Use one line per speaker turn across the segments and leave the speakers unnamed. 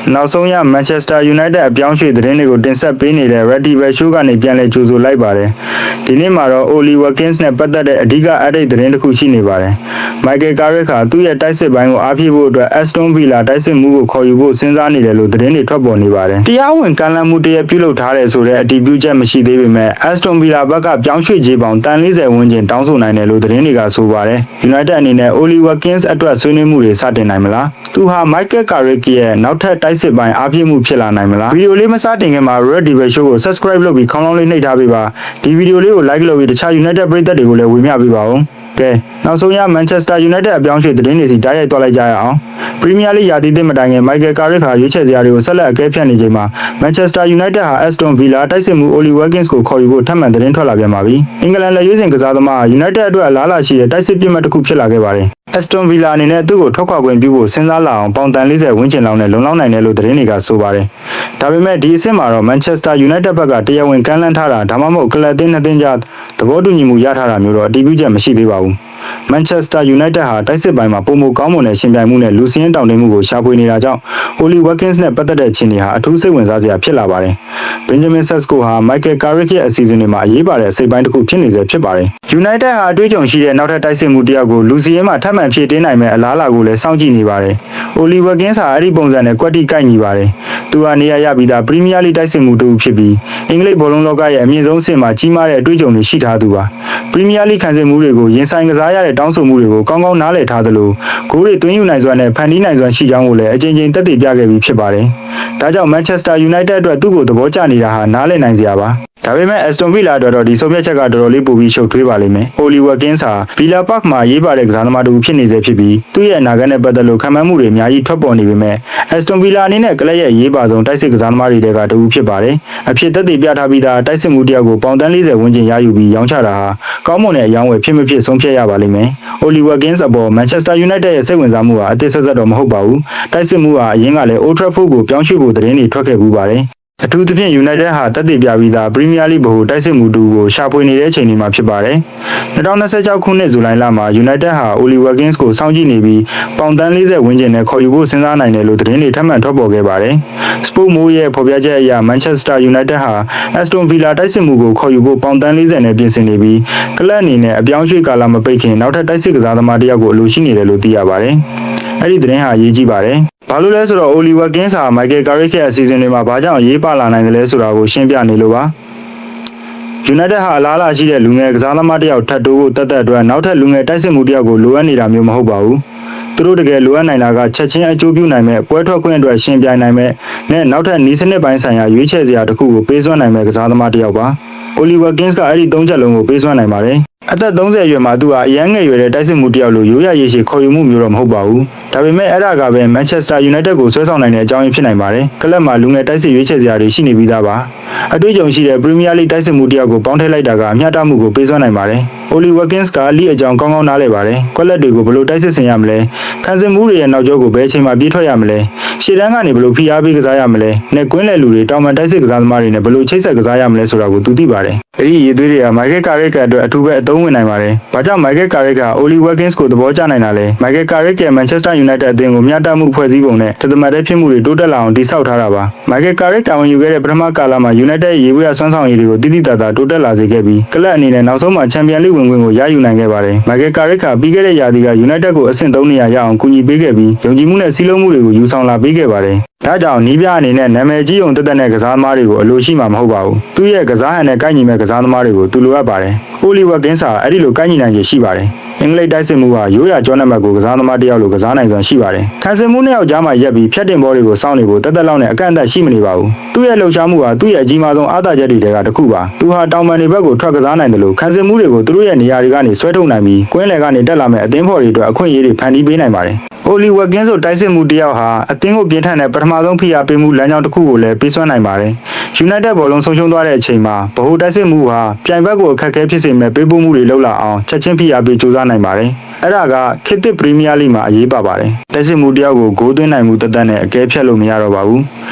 နောက်ဆုံးရ Manchester United အပြောင်းရွှေ့သတင်းတွေကိုတင်ဆက်ပေးနေတဲ့ Reddy Show ကနေပြန်လည်ကြိုဆိုလိုက်ပါတယ်။ဒီနေ့မှာတော့ Oli Watkins နဲ့ပတ်သက်တဲ့အဓိက update သတင်းတစ်ခုရှိနေပါတယ်။ Michael Carrick ဟာသူ့ရဲ့တိုက်စစ်ပိုင်းကိုအားဖြည့်ဖို့အတွက် Aston Villa တိုက်စစ်မှုကိုခေါ်ယူဖို့စဉ်းစားနေတယ်လို့သတင်းတွေထွက်ပေါ်နေပါတယ်။တရားဝင်ကမ်းလှမ်းမှုတရက်ပြုလုပ်ထားတယ်ဆိုတဲ့အတည်ပြုချက်မရှိသေးပေမဲ့ Aston Villa ဘက်ကပြောင်းရွှေ့ခြေပေါင်တန်40ဝန်းကျင်တောင်းဆိုနိုင်တယ်လို့သတင်းတွေကဆိုပါတယ်။ United အနေနဲ့ Oli Watkins အတွက်ဆွေးနွေးမှုတွေစတင်နိုင်မလား။သူဟာ Michael Carrick ရဲ့နောက်ထပ်တိုက်စစ်ပိုင်းအားဖြည့်မှုဖြစ်လာနိုင်မလား။ဗီဒီယိုလေးမစတင်ခင်မှာ Reddy Show ကို Subscribe လုပ်ပြီးခေါင်းလောင်းလေးနှိပ်ထားပေးပါ။ဒီဗီဒီယိုလေးကို Like လုပ်ပြီးတခြား United ပရိသတ်တွေကိုလည်းဝေမျှပေးပါဦး။ကဲနောက်ဆုံးရ Manchester United အပြောင်းရွှေ့သတင်းတွေစီတိုက်ရိုက်သွားလိုက်ကြရအောင် Premier League ရာသီသစ်မတိုင်ခင် Michael Carrick ဟာရွေးချယ်စရာတွေကိုဆက်လက်အကဲဖြတ်နေချိန်မှာ Manchester United ဟာ Aston Villa တိုက်စစ်မှု Oli Watkins ကိုခေါ်ယူဖို့ထပ်မံသတင်းထွက်လာပြန်ပါပြီ။အင်္ဂလန်လက်ရွေးစင်ကစားသမား United အတွက်အလားအလာရှိတဲ့တိုက်စစ်ပြစ်မှတ်တစ်ခုဖြစ်လာခဲ့ပါတယ်။ Aston Villa အနေနဲ့သူ့ကိုထွက်ခွာခွင့်ပြုဖို့စဉ်းစားလာအောင်ပေါင်တန်40ဝန်းကျင်လောက်နဲ့လုံလောက်နိုင်တယ်လို့သတင်းတွေကဆိုပါတယ်။ဒါပေမဲ့ဒီအဆင့်မှာတော့ Manchester United ဘက်ကတရားဝင်ကမ်းလှမ်းထားတာဒါမှမဟုတ်ကလပ်အသင်းနှစ်သင်းကြားသဘောတူညီမှုရထားတာမျိုးတော့အတည်ပြုချက်မရှိသေးပါဘူး။ Manchester United ဟာတိုက်စစ်ပိုင်းမှာပုံမကောင်းမွန်တဲ့ရှင်ပြိုင်မှုနဲ့လူစင်းတောင်တမှုကိုရှာဖွေနေတာကြောင့် Oli Watkins နဲ့ပတ်သက်တဲ့အခြေအနေဟာအထူးစိတ်ဝင်စားစရာဖြစ်လာပါတယ်။ Benjamin Sesko ဟာ Michael Carrick ရဲ့အစီအစဉ်တွေမှာအရေးပါတဲ့အစိပ်ပိုင်းတစ်ခုဖြစ်နေစေဖြစ်ပါတယ်။ United ဟာအတွေ့အကြုံရှိတဲ့နောက်ထပ်တိုက်စစ်မှုတစ်ယောက်ကိုလူစင်းမှာထပ်မံဖြည့်တင်းနိုင်မဲ့အလားအလာကိုလည်းစောင့်ကြည့်နေပါတယ်။ Oli Watkins ဟာအဲ့ဒီပုံစံနဲ့ကွက်တိကိုက်ညီပါတယ်။သူဟာနေရာရပြီးသား Premier League တိုက်စစ်မှုတစ်ခုဖြစ်ပြီးအင်္ဂလိပ်ဘောလုံးလောကရဲ့အမြင့်ဆုံးအဆင့်မှာကြီးမားတဲ့အတွေ့အကြုံတွေရှိထားသူပါ။ Premier League ခံစစ်မှုတွေကိုရင်ဆိုင်ကစားရတဲ့တောင်းဆိုမှုတွေကိုကောင်းကောင်းနားလည်ထားသလိုဂိုးတွေသွင်းယူနိုင်စွမ်းနဲ့ဖန်တီးနိုင်စွမ်းရှိကြောင်းကိုလည်းအကြိမ်ကြိမ်သက်သေပြခဲ့ပြီးဖြစ်ပါတယ်။ဒါကြောင့် Manchester United အတွက်သူ့ကိုသဘောကျနေတာဟာနားလည်နိုင်စရာပါ။ဒါပေမဲ့ Aston Villa အတွက်တော့ဒီဆုံးဖြတ်ချက်ကတော်တော်လေးပိုပြီးရှုပ်ထွေးပါလိမ့်မယ်။ Oli Watkins ဟာ Villa Park မှာရေးပါတဲ့ကစားသမားတူဖြစ်နေစေဖြစ်ပြီးသူ့ရဲ့အနာဂတ်နဲ့ပတ်သက်လို့ခံမှန်းမှုတွေအများကြီးထွက်ပေါ်နေပေမဲ့ Aston Villa အနေနဲ့ကလပ်ရဲ့ရေးပါဆုံးတိုက်စစ်ကစားသမားတွေထဲကတူဖြစ်ပါတယ်။အဖြစ်သက်သေပြထားပြီးသားတိုက်စစ်မှုတယောက်ကိုပေါင်တန်း40ဝန်းကျင်ရယူပြီးရောင်းချတာဟာကောင်းမွန်တဲ့အယောင်းဝယ်ဖြစ်မဖြစ်ဆုံးဖြတ်ရပါလိမ့်မယ်။ Oli Watkins အပေါ် Manchester United ရဲ့စိတ်ဝင်စားမှုဟာအသစ်ဆက်ဆက်တော့မဟုတ်ပါဘူး။တိုက်စစ်မှုဟာအရင်ကလည်း Old Trafford ကိုပြောင်းရွှေ့ဖို့သတင်းတွေထွက်ခဲ့ပူးပါတယ်။အထူးသဖြင့် United ဟာတက်သေးပြပြီးသား Premier League ဘဟုတိုက်စစ်မှုတူကိုရှာဖွေနေတဲ့အချိန်တွေမှာဖြစ်ပါတယ်။2026ခုနှစ်ဇူလိုင်လမှာ United ဟာ Oli Watkins ကိုစောင့်ကြည့်နေပြီးပေါင်တန်း40ဝန်းကျင်နဲ့ခေါ်ယူဖို့စဉ်းစားနိုင်တယ်လို့သတင်းတွေထပ်မံထွက်ပေါ်ခဲ့ပါတယ်။ Sport Mo ရဲ့ဖော်ပြချက်အရ Manchester United ဟာ Aston Villa တိုက်စစ်မှုကိုခေါ်ယူဖို့ပေါင်တန်း40နဲ့ပြင်ဆင်နေပြီးကလပ်အနေနဲ့အပြောင်းရွှေ့ကာလမပိတ်ခင်နောက်ထပ်တိုက်စစ်ကစားသမားတစ်ယောက်ကိုအလိုရှိနေတယ်လို့သိရပါတယ်။အဲ့ဒီသတင်းဟာအရေးကြီးပါတယ်။ဘာလို့လဲဆိုတော့ Oli Watkins ဟာ Michael Carrick ရဲ့အစီအစဉ်တွေမှာဘာကြောင့်အရေးပါလာနိုင်တယ်လဲဆိုတာကိုရှင်းပြနေလို့ပါ။ United ဟာအလားအလာရှိတဲ့လူငယ်ကစားသမားတစ်ယောက်ထပ်တိုးဖို့တက်အတွက်နောက်ထပ်လူငယ်တိုက်စစ်မှုတစ်ယောက်ကိုလိုအပ်နေတာမျိုးမဟုတ်ပါဘူး။သူတို့တကယ်လိုအပ်နိုင်တာကချက်ချင်းအကျိုးပြုနိုင်မဲ့ပွဲထွက်ခွင့်အတွက်ရှင်ပြိုင်နိုင်မဲ့နဲ့နောက်ထပ်နီးစနစ်ပိုင်းဆိုင်ရာရွေးချယ်စရာတစ်ခုကိုပေးစွမ်းနိုင်မဲ့ကစားသမားတစ်ယောက်ပါ။ Oli Watkins ကအဲ့ဒီ၃ချက်လုံးကိုပေးစွမ်းနိုင်ပါတယ်။အသက်30အရွယ်မှာသူဟာအရန်ငယ်ရွယ်တဲ့တိုက်စစ်မှုတစ်ယောက်လိုရိုးရရေးရှိခေါ်ယူမှုမျိုးတော့မဟုတ်ပါဘူး။ဒါပေမဲ့အဲ့ဒါကပဲ Manchester United ကိုဆွဲဆောင်နိုင်တဲ့အကြောင်းရင်းဖြစ်နိုင်ပါတယ်။ကလပ်မှာလူငယ်တိုက်စစ်ရွေးချယ်စရာတွေရှိနေပြီးသားပါ။အတွေ့အကြုံရှိတဲ့ Premier League တိုက်စစ်မှုတစ်ယောက်ကိုပေါင်းထည့်လိုက်တာကအမျှတမှုကိုပေးစွမ်းနိုင်ပါတယ်။ Oli Watkins ကလိအကြောင်းကောင်းကောင်းနားလည်ပါတယ်။ကွက်လက်တွေကိုဘယ်လိုတိုက်စစ်ဆင်ရမလဲ။ခံစစ်မှုတွေရဲ့နောက်ကျောကိုဘယ်အချိန်မှပြေးထွက်ရမလဲ။ရှေ့တန်းကနေဘယ်လိုဖိအားပေးကစားရမလဲ။နဲ့ကွင်းလယ်လူတွေတောင်ပန်တိုက်စစ်ကစားသမားတွေနဲ့ဘယ်လိုချိတ်ဆက်ကစားရမလဲဆိုတာကိုသူသိပါတယ်။အဲ့ဒီရည်သွေးတွေက Michael Carrick အတွက်အထူးပဲအသုံးဝင်နိုင်ပါတယ်။ဘာကြောင့် Michael Carrick က Oli Watkins ကိုသဘောကျနိုင်တာလဲ။ Michael Carrick ရဲ့ Manchester United အသင်းကိုမျှတမှုဖွဲ့စည်းပုံနဲ့တသမတ်တဲ့ဖြစ်မှုတွေတိုးတက်လာအောင်တည်ဆောက်ထားတာပါ။ Michael Carrick တာဝန်ယူခဲ့တဲ့ပထမကာလမှာ United ရဲ့ရေပွဲဆွမ်းဆောင်ရည်တွေကိုတိတိတတ်တာတိုးတက်လာစေခဲ့ပြီးကလပ်အနေနဲ့နောက်ဆုံးမှာ Champions League ဝင်ခွင့်ကိုရယူနိုင်ခဲ့ပါတယ်။ Michael Carrick ကပြီးခဲ့တဲ့ရာသီက United ကိုအဆင့်3နေရာရအောင်ကူညီပေးခဲ့ပြီးယုံကြည်မှုနဲ့စည်းလုံးမှုတွေကိုယူဆောင်လာပေးခဲ့ပါတယ်။ဒါကြောင့်နီးပြအနေနဲ့နာမည်ကြီးုံတက်တဲ့ကစားသမားတွေကိုအလိုရှိမှာမဟုတ်ပါဘူး။သူ့ရဲ့ကစားဟန်နဲ့ကိုက်ညီမဲ့ကစားသမားတွေကိုသူလိုအပ်ပါတယ်။ Oli Watkins ဟာအဲ့ဒီလိုကိုက်ညီနိုင်ခြေရှိပါတယ်။အင်္ဂလိပ်တိုက်စစ်မှုဟာရိုးရာကျောနံပါတ်ကိုကစားသမားတစ်ယောက်လိုကစားနိုင်စွမ်းရှိပါတယ်။ခံစစ်မှုနှစ်ယောက်ကြားမှာရက်ပြီးဖြတ်တင်ဘောတွေကိုစောင့်နေဖို့တက်လောက်နဲ့အကန့်အသတ်ရှိမနေပါဘူး။သူ့ရဲ့လှုပ်ရှားမှုဟာသူ့ရဲ့အကြီးမားဆုံးအားသာချက်တွေထဲကတစ်ခုပါ။သူဟာတောင်ပန်တွေဘက်ကိုထွက်ကစားနိုင်တယ်လို့ခံစစ်မှုတွေကိုသူတို့ရဲ့နေရာတွေကနေဆွဲထုတ်နိုင်ပြီးကွင်းလယ်ကနေတက်လာမဲ့အသင်းဖော်တွေအတွက်အခွင့်အရေးတွေဖန်တီးပေးနိုင်ပါတယ်။ Oli Watkins ဆိုတိုက်စစ်မှုတစ်ယောက်ဟာအသင်းကိုပြင်းထန်တဲ့ပထမဆုံးဖိအားပေးမှုလမ်းကြောင်းတစ်ခုကိုလည်းပေးစွမ်းနိုင်ပါတယ်။ United ဘောလုံးဆုံးရှုံးသွားတဲ့အချိန်မှာဗဟိုတိုက်စစ်မှုဟာပြိုင်ဘက်ကိုအခက်အခဲဖြစ်စေမဲ့ပေးပို့မှုတွေလုပ်လာအောင်ချက်ချင်းဖိအားပေးကြိုးစား စားနိုင်ပါတယ်အဲ့ဒါကခေတ်သစ်ပရီးမီးယားလိမှာအရေးပါပါတယ်တိုက်စစ်မှုတယောက်ကိုဂိုးသွင်းနိုင်မှုတသက်နဲ့အကဲဖြတ်လို့မရတော့ပါဘူး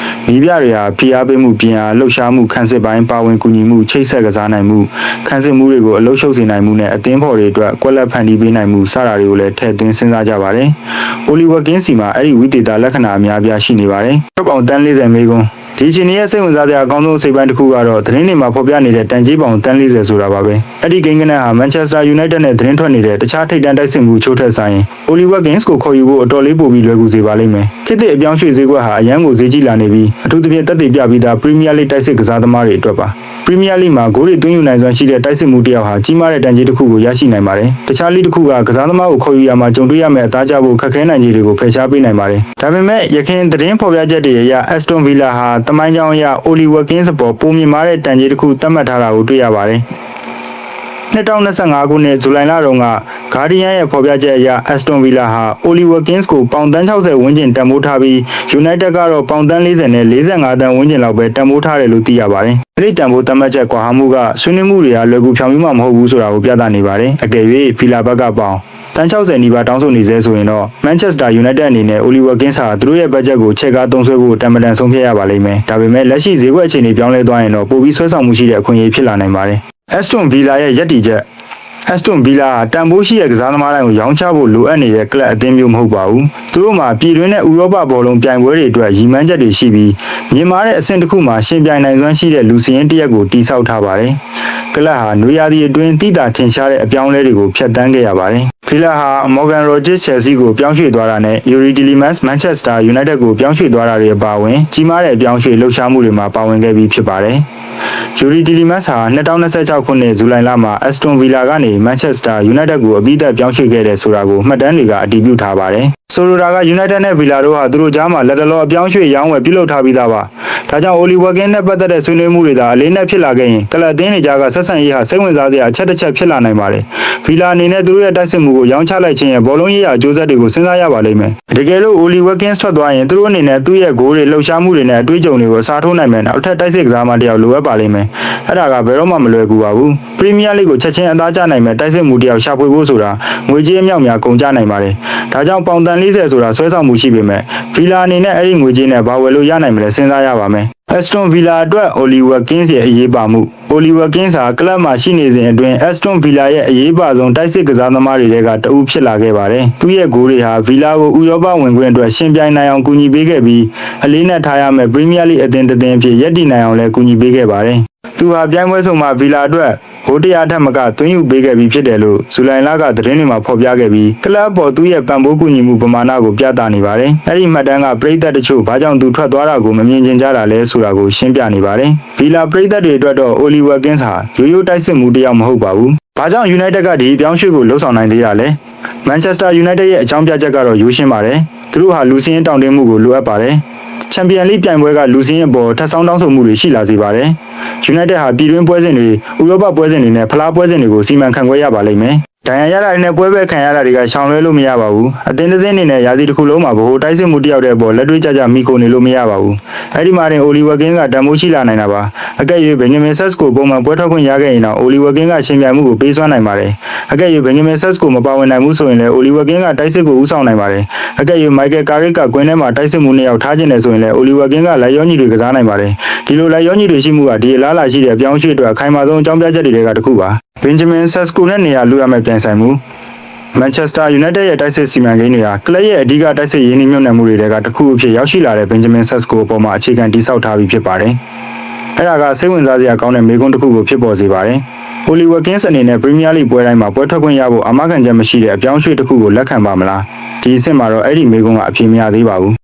မိပြတွေဟာဖိအားပေးမှုပြင်အားလှုပ်ရှားမှုခန်းစစ်ပိုင်းပါဝင်ကူညီမှုချိတ်ဆက်ကစားနိုင်မှုခန်းစစ်မှုတွေကိုအလုပ်ရှုပ်စေနိုင်မှုနဲ့အသင်းဖော်တွေအတွက်ကွက်လက်ဖန်တီးပေးနိုင်မှုစတာတွေကိုလည်းထည့်သွင်းစဉ်းစားကြပါတယ်အိုလီဝါကင်းစီမှာအဲ့ဒီဝိသေသလက္ခဏာအများပြားရှိနေပါတယ်ထောက်ပေါင်တန်း40မေကွန်းဒီအချိန်ရဲ့စိတ်ဝင်စားစရာအကောင်းဆုံးစိတ်ပိုင်းတစ်ခုကတော့သတင်းတွေမှာဖော်ပြနေတဲ့တန်ကြီးပေါင်တန်း40ဆိုတာပါပဲအဲ့ဒီဂိမ်းကနက်ဟာမန်ချက်စတာယူနိုက်တက်နဲ့သတင်းထွက်နေတဲ့တခြားထိပ်တန်းတိုက်စစ်မှုချိုးထက်ဆိုင်အိုလီဝါကင်းစ်ကိုခေါ်ယူဖို့အတော်လေးပိုပြီးလွယ်ကူစေပါလိမ့်မယ်ခေတ်သစ်အပြောင်းရွှေ့ဈေးကွက်ဟာအရန်ကိုဈေးကြီးလာနေပြီးအထူးသဖြင့်တက်တည်ပြပြီးသားပရီးမီးယားလိတိုက်စစ်ကစားသမားတွေအတွက်ပါပရီးမီးယားလိမှာဂိုးတွေသွင်းယူနိုင်စွမ်းရှိတဲ့တိုက်စစ်မှုတစ်ယောက်ဟာကြီးမားတဲ့တန်ကြီးတစ်ခုကိုရရှိနိုင်ပါတယ်တခြားလိတစ်ခုကကစားသမားကိုခေါ်ယူရမှာကြုံတွေ့ရမယ့်အသားကျဖို့ခက်ခဲနိုင်ခြေတွေကိုဖယ်ရှားပေးနိုင်ပါတယ်ဒါပေမဲ့ရခိုင်သတင်းဖော်ပြချက်တွေအရအက်စတွန်ဗီလာဟာတမိုင်းကြောင်းအရအိုလီဝါကင်းစ်ပေါ်ပုံမြင်မာတဲ့တန်ကြီးတစ်ခုသတ်မှတ်ထားတာကိုတွေ့ရပါတယ်2025ခုနှစ်ဇူလိုင်လတုန်းကဂါဒီယန်ရဲ့ဖော်ပြချက်အရအက်စတွန်ဗီလာဟာအိုလီဝါကင်းစ်ကိုပေါင်တန်း60ဝန်းကျင်တန်ဖိုးထားပြီးယူနိုက်တက်ကတော့ပေါင်တန်း40နဲ့45တန်ဝန်းကျင်လောက်ပဲတန်ဖိုးထားတယ်လို့သိရပါတယ်။အဲဒီတန်ဖိုးသတ်မှတ်ချက်ကွာဟမှုကဆွေးနွေးမှုတွေကလွယ်ကူဖြောင်ပြီးမှမဟုတ်ဘူးဆိုတာကိုပြသနေပါတယ်။အကယ်၍ဗီလာဘက်ကပေါင်တန်60နီးပါးတောင်းဆိုနေသေးဆိုရင်တော့မန်ချက်စတာယူနိုက်တက်အနေနဲ့အိုလီဝါကင်းစ်ဟာသူတို့ရဲ့ဘတ်ဂျက်ကိုချက်ကားသုံးစွဲဖို့တန်ပတန်ဆုံးဖြတ်ရပါလိမ့်မယ်။ဒါပေမဲ့လက်ရှိဈေးကွက်အခြေအနေပြောင်းလဲသွားရင်တော့ပိုပြီးဆွဲဆောင်မှုရှိတဲ့အခွင့်အရေးဖြစ်လာနိုင်ပါတယ်။ အက်စတွန်ဗီလာရဲ့ယက်တီချက်အက်စတွန်ဗီလာတန်ဖိုးရှိတဲ့ကစားသမားတိုင်းကိုရောင်းချဖို့လိုအပ်နေတဲ့ကလပ်အသင်းမျိုးမဟုတ်ပါဘူး။သူတို့မှာပြည်တွင်းနဲ့ဥရောပဘောလုံးပြိုင်ပွဲတွေအတွက်ရည်မှန်းချက်တွေရှိပြီးမြင်မာတဲ့အဆင့်တစ်ခုမှာရှင်ပြိုင်နိုင်စွမ်းရှိတဲ့လူစည်းရင်းတစ်ရက်ကိုတိစောက်ထားပါတယ်။ကလပ်ဟာနွေရာသီအတွင်းတိတာထင်ရှားတဲ့အပြောင်းအလဲတွေကိုဖျက်ဆီးခဲ့ရပါတယ်။ဗီလာဟာမော်ဂန်ရိုဂျစ်ချယ်ဆီကိုပြောင်းရွှေ့သွားတာနဲ့ယူရီတီလီမတ်မန်ချက်စတာယူနိုက်တက်ကိုပြောင်းရွှေ့သွားတာတွေအပါအဝင်ကြီးမားတဲ့အပြောင်းရွှေ့လှုပ်ရှားမှုတွေမှာပါဝင်ခဲ့ပြီးဖြစ်ပါတယ်။ယူရီတီလီမတ်ဟာ2026ခုနှစ်ဇူလိုင်လမှာအက်စတွန်ဗီလာကနေမန်ချက်စတာယူနိုက်တက်ကိုအပြီးသက်ပြောင်းရွှေ့ခဲ့တဲ့ဆိုတာကိုမှတ်တမ်းတွေကအတည်ပြုထားပါတယ်။ဆိုလိုတာကယူနိုက်တက်နဲ့ဗီလာတို့ဟာသူတို့ကြားမှာလက်တလောအပြောင်းရွှေ့ရောင်းဝယ်ပြုလုပ်ထားပြီးသားပါ။ဒါကြောင့်အိုလီဝါကင်းနဲ့ပတ်သက်တဲ့ဆွေးနွေးမှုတွေသာအလေးနက်ဖြစ်လာခဲ့ရင်ကလပ်အသင်းတွေကြားကဆက်ဆံရေးဟာစိတ်ဝင်စားစရာအချက်တစ်ချက်ဖြစ်လာနိုင်ပါတယ်။ဗီလာအနေနဲ့သူတို့ရဲ့တိုက်စစ်မှုကိုရောင်းချလိုက်ခြင်းရဲ့ဘောလုံးရေးရာအကျိုးဆက်တွေကိုစဉ်းစားရပါလိမ့်မယ်။တကယ်လို့အိုလီဝါကင်းထွက်သွားရင်သူတို့အနေနဲ့သူ့ရဲ့ဂိုးတွေလှုပ်ရှားမှုတွေနဲ့အတွေ့အကြုံတွေကိုအစားထိုးနိုင်မယ်နောက်ထပ်တိုက်စစ်ကစားမတစ်ယောက်လိုအပ်ပါလိမ့်မယ်။အဲ့ဒါကဘယ်တော့မှမလွယ်ကူပါဘူး။ပရီးမီးယားလိကိုချက်ချင်းအသားကျနိုင်မယ်တိုက်စစ်မှုတစ်ယောက်ရှာဖွေဖို့ဆိုတာငွေကြေးအမြောက်များကုန်ကျနိုင်ပါတယ်။ဒါကြောင့်ပေါင်တန်40ဆိုတာဆွဲဆောင်မှုရှိပေမဲ့ဗီလာအနေနဲ့အဲ့ဒီငွေကြေးနဲ့ဘာဝယ်လို့ရနိုင်မလဲစဉ်းစားရပါမယ်။အက်စတွန်ဗီလာအတွက်အိုလီဝါကင်းစ်ရဲ့အရေးပါမှုအိုလီဝါကင်းစ်ဟာကလပ်မှာရှိနေစဉ်အတွင်းအက်စတွန်ဗီလာရဲ့အရေးပါဆုံးတိုက်စစ်ကစားသမားတွေကတအူးဖြစ်လာခဲ့ပါတယ်။သူ့ရဲ့ဂိုးတွေဟာဗီလာကိုဥရောပဝင်ခွင့်အတွက်ရှင်ပြိုင်နိုင်အောင်ကူညီပေးခဲ့ပြီးအလေးနက်ထားရမယ့်ပရီးမီးယားလိအသင်းတစ်သင်းအဖြစ်ရပ်တည်နိုင်အောင်လည်းကူညီပေးခဲ့ပါတယ်။သူဟာပြိုင်ပွဲဆုံးမှာဗီလာအတွက်ဟိုတရားထက်မကသွင်းယူပေးခဲ့ပြီးဖြစ်တယ်လို့ဇူလိုင်လကသတင်းတွေမှာဖော်ပြခဲ့ပြီးကလပ်ပေါ်သူ့ရဲ့ပံ့ပိုးကူညီမှုပမာဏကိုပြသနေပါတယ်။အဲ့ဒီမှတ်တမ်းကပရိသတ်တချို့ဘာကြောင့်သူထွက်သွားတာကိုမမြင်ချင်ကြတာလဲဆိုတာကိုရှင်းပြနေပါတယ်။ဗီလာပရိသတ်တွေအတွက်တော့အိုလီဝါကင်းစ်ဟာရိုးရိုးတိုက်စစ်မှုတစ်ယောက်မဟုတ်ပါဘူး။ဘာကြောင့်ယူနိုက်တက်ကဒီပြောင်းရွှေ့ကိုလှုပ်ဆောင်နိုင်သေးတာလဲ။မန်ချက်စတာယူနိုက်တက်ရဲ့အကြောင်းပြချက်ကတော့ရိုးရှင်းပါတယ်။သူတို့ဟာလူစင်းတောင်းတင်းမှုကိုလိုအပ်ပါတယ်။ချန်ပီယံလိပြိုင်ပွဲကလူစင်းအပေါ်ထပ်ဆောင်တောင်းဆိုမှုတွေရှိလာစေပါတယ်။ယူနိုက်တက်ဟာပြည်တွင်းပွဲစဉ်တွေဥရောပပွဲစဉ်တွေနဲ့ဖလားပွဲစဉ်တွေကိုစီမံခန့်ခွဲရပါလိမ့်မယ်။ဒဏ်ရာရတာတွေနဲ့ပွဲပဲခံရတာတွေကရှောင်လွှဲလို့မရပါဘူး။အသင်းတစ်သင်းအနေနဲ့ရာသီတစ်ခုလုံးမှာဗဟိုတိုက်စစ်မှုတစ်ယောက်တည်းပေါ်လက်တွေ့ကြကြမိကိုနေလို့မရပါဘူး။အဲ့ဒီမှာတင်အိုလီဝါကင်းကတန်ဖိုးရှိလာနိုင်တာပါ။အကဲ့၍ဘင်ဂျမင်ဆက်စ်ကိုပုံမှန်ပွဲထွက်ခွင့်ရခဲ့ရင်တော့အိုလီဝါကင်းကရှင်ပြိုင်မှုကိုပေးစွမ်းနိုင်ပါတယ်။အကဲ့၍ဘင်ဂျမင်ဆက်စ်ကိုမပါဝင်နိုင်ဘူးဆိုရင်လည်းအိုလီဝါကင်းကတိုက်စစ်ကိုဦးဆောင်နိုင်ပါတယ်။အကဲ့၍မိုက်ကယ်ကာရစ်ကကွင်းထဲမှာတိုက်စစ်မှုနှစ်ယောက်ထားခြင်းနဲ့ဆိုရင်လည်းအိုလီဝါကင်းကလက်ရောညီတွေကစားနိုင်ပါတယ်။ဒီလိုလက်ရောညီတွေရှိမှုကဒီအလားအလာရှိတဲ့အပြောင်းအရွှေ့အတွက်အခိုင်အမာဆုံးအကြောင်းပြချက်တွေကတစ်ခုပါ။ဘင်ဂျမင်ဆက်စ်ကိုနဲ့နေရာလူရမယ့်ပြန်ဆိုင်မှုမန်ချက်စတာယူနိုက်တက်ရဲ့တိုက်စစ်စီမံကိန်းတွေဟာကလပ်ရဲ့အဓိကတိုက်စစ်ရင်းနှီးမြှုပ်နှံမှုတွေကတစ်ခုအဖြစ်ရောက်ရှိလာတဲ့ဘင်ဂျမင်ဆက်စ်ကိုအပေါ်မှာအခြေခံတည်ဆောက်ထားပြီးဖြစ်ပါတယ်။အဲ့ဒါကစိတ်ဝင်စားစရာကောင်းတဲ့မေးခွန်းတစ်ခုကိုဖြစ်ပေါ်စေပါတယ်။အိုလီဝါကင်းစ်အနေနဲ့ပရီးမီးယားလိပွဲတိုင်းမှာပွဲထွက်ခွင့်ရဖို့အာမခံချက်မရှိတဲ့အပြောင်းအရွှေ့တစ်ခုကိုလက်ခံပါမလား။ဒီအဆင့်မှာတော့အဲ့ဒီမေးခွန်းကအဖြေမရသေးပါဘူး